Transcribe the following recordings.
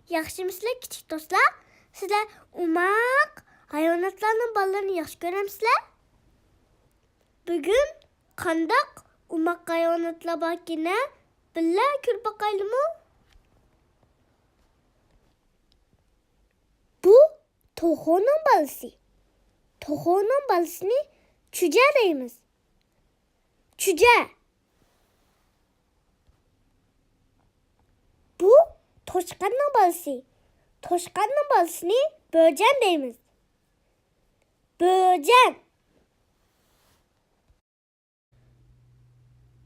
Yaxşımısızlar kichik do'stlar? Sizlar umaq hayvonotlarning bolalarini yaxshi ko'ramsizlar? Bugun qandaq umaq hayvonotlar borligini birga ko'rib boqaylikmi? Bu to'xoning bolasi. To'xoning bolasini chuja deymiz. Chuja. Bu toshqanning bolasi. Toshqanning bolasini bo'jan deymiz. Bo'jan.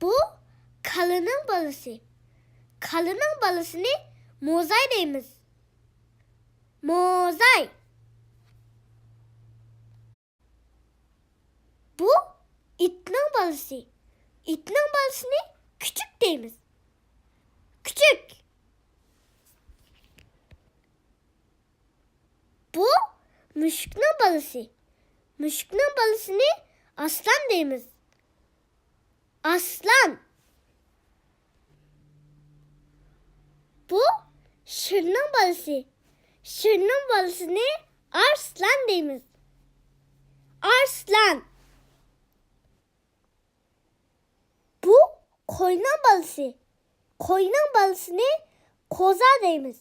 Bu kalining bolasi. Kalining bolasini mo'zay deymiz. Mo'zay. Bu itning bolasi. Itning bolasini küçük deymiz. Küçük. Bu mushukning bolasi. Mushukning bolasini aslan deymiz. Aslan. Bu shirning bolasi. Shirning bolasini arslan deymiz. Arslan. Bu qo'yning bolasi. Qo'yning bolasini qo'za deymiz.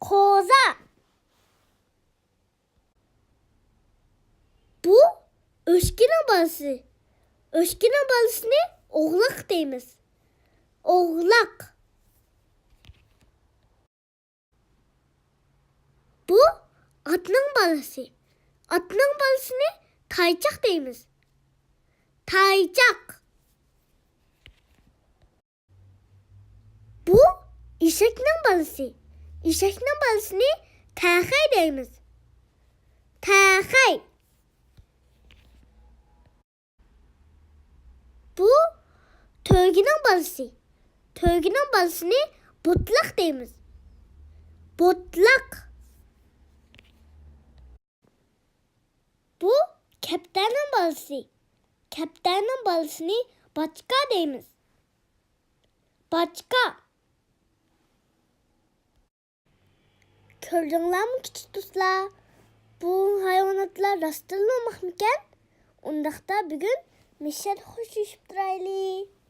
Qo'za. Bu o'shkining bolasi. O'shkining bolasini o'g'liq deymiz. O'g'laq. Bu atning bolasi. Atning bolasini taychoq deymiz. Taychoq. Bu eshakning bolasi. Eshakning bolasini taqay deymiz. Taqay. Bu to'ygining bolasi. To'ygining bolasini bo'tliq deymiz. Bo'tliq. Bu kaptanning bolasi. Kaptanning bolasini bochka deymiz. Bochka. Ko'rdinglarmi kichik do'stlar? Bu hayvonotlar rostdan umaq ekan? Undaqda bugun mishal xush yurib turaylik.